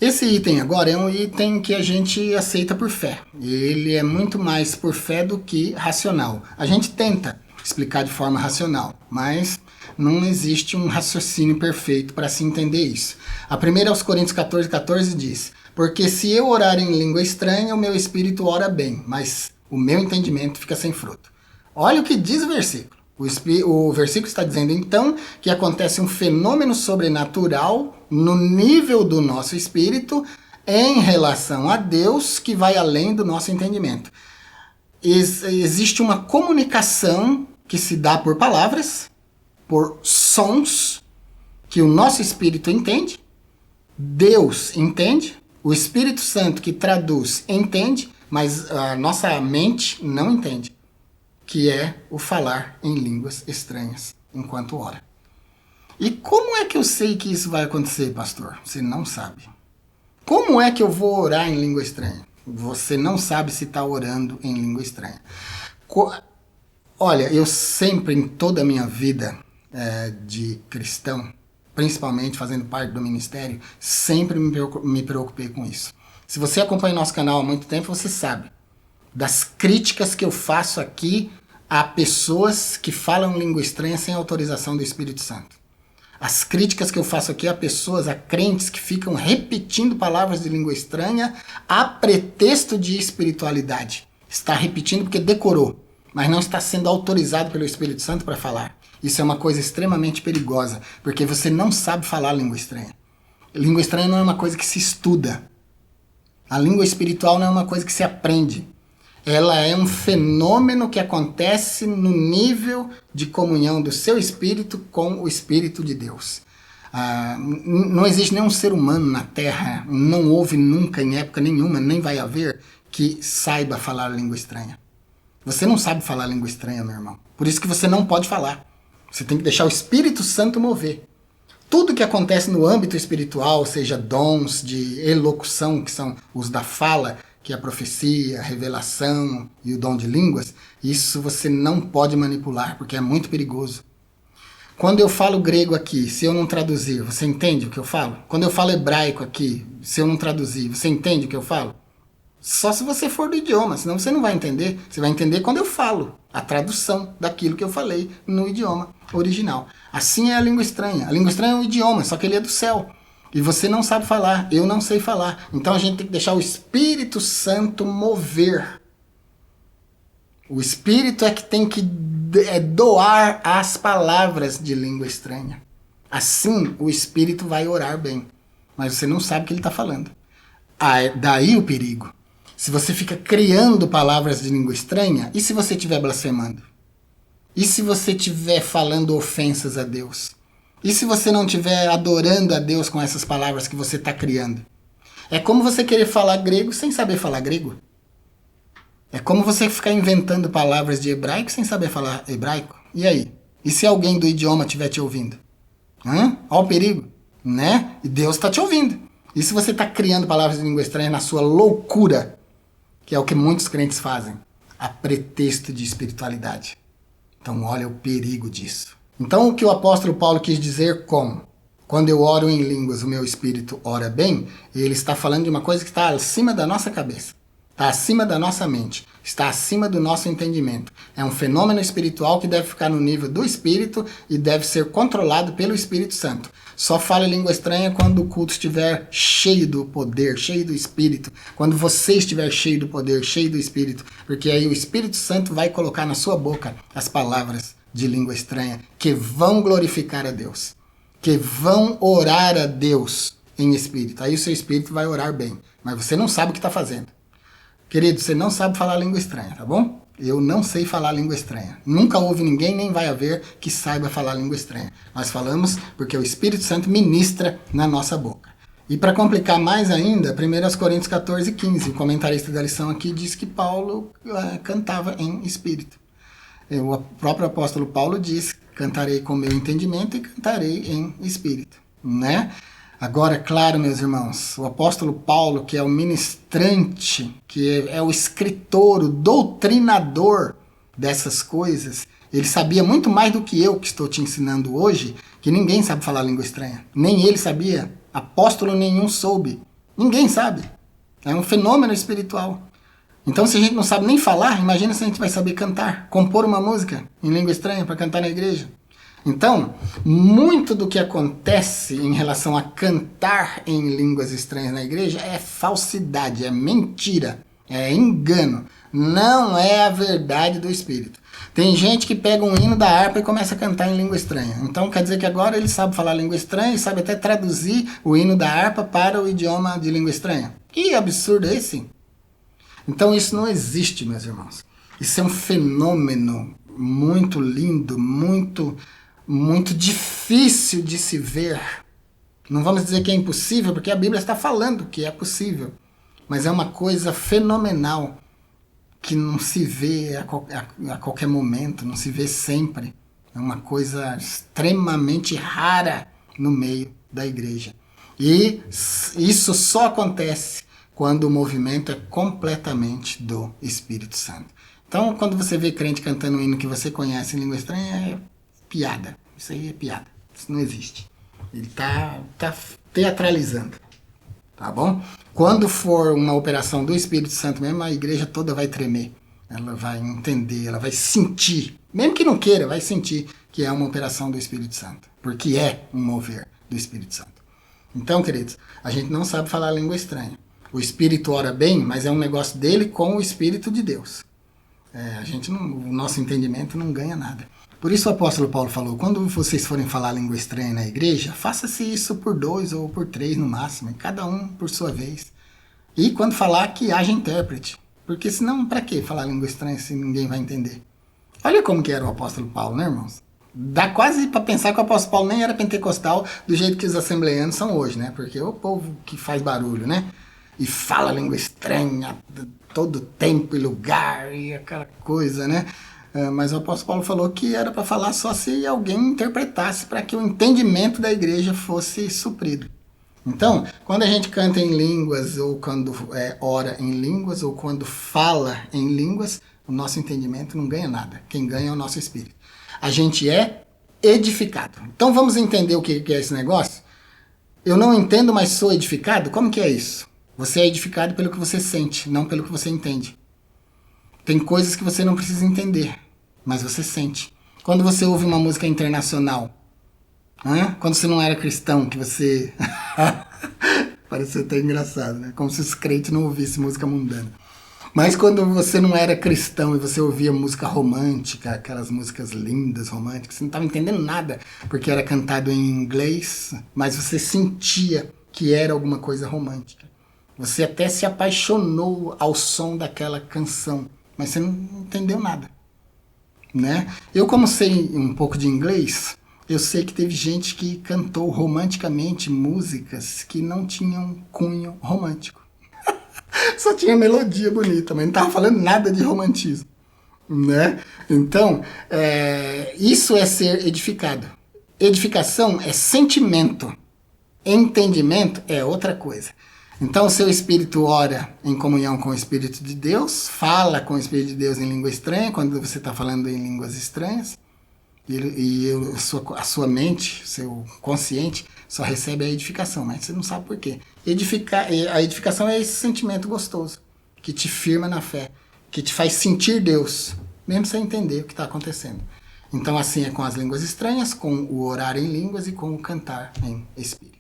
Esse item agora é um item que a gente aceita por fé. Ele é muito mais por fé do que racional. A gente tenta explicar de forma racional, mas não existe um raciocínio perfeito para se entender isso. A primeira aos Coríntios 14:14 diz: porque se eu orar em língua estranha, o meu espírito ora bem, mas o meu entendimento fica sem fruto. Olha o que diz o versículo. O versículo está dizendo, então, que acontece um fenômeno sobrenatural no nível do nosso espírito em relação a Deus que vai além do nosso entendimento. Existe uma comunicação que se dá por palavras, por sons, que o nosso espírito entende, Deus entende, o Espírito Santo que traduz entende, mas a nossa mente não entende, que é o falar em línguas estranhas enquanto ora. E como é que eu sei que isso vai acontecer, pastor? Você não sabe. Como é que eu vou orar em língua estranha? Você não sabe se está orando em língua estranha. Olha, eu sempre, em toda a minha vida de cristão, principalmente fazendo parte do ministério, sempre me preocupei com isso. Se você acompanha nosso canal há muito tempo, você sabe das críticas que eu faço aqui a pessoas que falam língua estranha sem autorização do Espírito Santo. As críticas que eu faço aqui a pessoas, a crentes que ficam repetindo palavras de língua estranha a pretexto de espiritualidade. Está repetindo porque decorou, mas não está sendo autorizado pelo Espírito Santo para falar. Isso é uma coisa extremamente perigosa, porque você não sabe falar língua estranha. Língua estranha não é uma coisa que se estuda. A língua espiritual não é uma coisa que se aprende. Ela é um fenômeno que acontece no nível de comunhão do seu espírito com o Espírito de Deus. Não existe nenhum ser humano na Terra, não houve nunca em época nenhuma, nem vai haver, que saiba falar língua estranha. Você não sabe falar língua estranha, meu irmão. Por isso que você não pode falar. Você tem que deixar o Espírito Santo mover. Tudo que acontece no âmbito espiritual, seja dons de elocução, que são os da fala, que é a profecia, a revelação e o dom de línguas, isso você não pode manipular, porque é muito perigoso. Quando eu falo grego aqui, se eu não traduzir, você entende o que eu falo? Quando eu falo hebraico aqui, se eu não traduzir, você entende o que eu falo? Só se você for do idioma, senão você não vai entender. Você vai entender quando eu falo, a tradução daquilo que eu falei no idioma original. Assim é a língua estranha. A língua estranha é um idioma, só que ele é do céu. E você não sabe falar, eu não sei falar. Então a gente tem que deixar o Espírito Santo mover. O Espírito é que tem que doar as palavras de língua estranha. Assim o Espírito vai orar bem. Mas você não sabe o que ele está falando. Daí o perigo. Se você fica criando palavras de língua estranha, e se você estiver blasfemando? E se você estiver falando ofensas a Deus? E se você não estiver adorando a Deus com essas palavras que você está criando? É como você querer falar grego sem saber falar grego. É como você ficar inventando palavras de hebraico sem saber falar hebraico. E aí? E se alguém do idioma estiver te ouvindo? Olha o perigo, né? E Deus está te ouvindo. E se você está criando palavras de língua estranha na sua loucura, que é o que muitos crentes fazem, a pretexto de espiritualidade? Então olha o perigo disso. Então o que o apóstolo Paulo quis dizer com quando eu oro em línguas o meu espírito ora bem, ele está falando de uma coisa que está acima da nossa cabeça, está acima da nossa mente, está acima do nosso entendimento. É um fenômeno espiritual que deve ficar no nível do Espírito e deve ser controlado pelo Espírito Santo. Só fale língua estranha quando o culto estiver cheio do poder, cheio do Espírito. Quando você estiver cheio do poder, cheio do Espírito. Porque aí o Espírito Santo vai colocar na sua boca as palavras de língua estranha que vão glorificar a Deus. Que vão orar a Deus em Espírito. Aí o seu Espírito vai orar bem. Mas você não sabe o que está fazendo. Querido, você não sabe falar língua estranha, tá bom? Eu não sei falar língua estranha. Nunca houve ninguém, nem vai haver, que saiba falar língua estranha. Nós falamos porque o Espírito Santo ministra na nossa boca. E para complicar mais ainda, 1 Coríntios 14:15, o comentarista da lição aqui diz que Paulo cantava em espírito. O próprio apóstolo Paulo diz, cantarei com meu entendimento e cantarei em espírito, né? Agora, claro, meus irmãos, o apóstolo Paulo, que é o ministrante, que é o escritor, o doutrinador dessas coisas, ele sabia muito mais do que eu que estou te ensinando hoje, que ninguém sabe falar língua estranha. Nem ele sabia, apóstolo nenhum soube Ninguém sabe. É um fenômeno espiritual. Então, se a gente não sabe nem falar, imagina se a gente vai saber cantar, compor uma música em língua estranha para cantar na igreja. Então, muito do que acontece em relação a cantar em línguas estranhas na igreja é falsidade, é mentira, é engano. Não é a verdade do Espírito. Tem gente que pega um hino da harpa e começa a cantar em língua estranha. Então quer dizer que agora ele sabe falar língua estranha e sabe até traduzir o hino da harpa para o idioma de língua estranha. Que absurdo é esse? Então isso não existe, meus irmãos. Isso é um fenômeno muito lindo, muito difícil de se ver. Não vamos dizer que é impossível, porque a Bíblia está falando que é possível. Mas é uma coisa fenomenal que não se vê a qualquer momento, não se vê sempre. É uma coisa extremamente rara no meio da igreja. E isso só acontece quando o movimento é completamente do Espírito Santo. Então, quando você vê crente cantando um hino que você conhece em língua estranha, é piada. Isso aí é piada. Isso não existe. Ele está teatralizando. Tá bom? Quando for uma operação do Espírito Santo mesmo, a igreja toda vai tremer. Ela vai entender, ela vai sentir. Mesmo que não queira, vai sentir que é uma operação do Espírito Santo. Porque é um mover do Espírito Santo. Então, queridos, a gente não sabe falar língua estranha. O Espírito ora bem, mas é um negócio dele com o Espírito de Deus. O nosso entendimento não ganha nada. Por isso o apóstolo Paulo falou, quando vocês forem falar língua estranha na igreja, faça-se isso por 2 ou por 3 no máximo, cada um por sua vez. E quando falar, que haja intérprete. Porque senão, para que falar língua estranha se ninguém vai entender? Olha como que era o apóstolo Paulo, né, irmãos? Dá quase para pensar que o apóstolo Paulo nem era pentecostal do jeito que os assembleanos são hoje, né? Porque é o povo que faz barulho, né? E fala língua estranha todo tempo e lugar e aquela coisa, né? Mas o apóstolo Paulo falou que era para falar só se alguém interpretasse para que o entendimento da igreja fosse suprido. Então, quando a gente canta em línguas, ou quando ora em línguas, ou quando fala em línguas, o nosso entendimento não ganha nada. Quem ganha é o nosso espírito. A gente é edificado. Então vamos entender o que é esse negócio? Eu não entendo, mas sou edificado? Como que é isso? Você é edificado pelo que você sente, não pelo que você entende. Tem coisas que você não precisa entender, mas você sente. Quando você ouve uma música internacional, quando você não era cristão, que você... Parece até engraçado, né? Como se os crentes não ouvissem música mundana. Mas quando você não era cristão e você ouvia música romântica, aquelas músicas lindas, românticas, você não estava entendendo nada, porque era cantado em inglês, mas você sentia que era alguma coisa romântica. Você até se apaixonou ao som daquela canção, mas você não entendeu nada, né? Eu, como sei um pouco de inglês, eu sei que teve gente que cantou romanticamente músicas que não tinham cunho romântico. Só tinha melodia bonita, mas não estava falando nada de romantismo, né? Então, isso é ser edificado. Edificação é sentimento. Entendimento é outra coisa. Então, o seu espírito ora em comunhão com o Espírito de Deus, fala com o Espírito de Deus em língua estranha, quando você está falando em línguas estranhas, a sua mente, seu consciente, só recebe a edificação, mas você não sabe por quê. A edificação é esse sentimento gostoso, que te firma na fé, que te faz sentir Deus, mesmo sem entender o que está acontecendo. Então, assim é com as línguas estranhas, com o orar em línguas e com o cantar em espírito.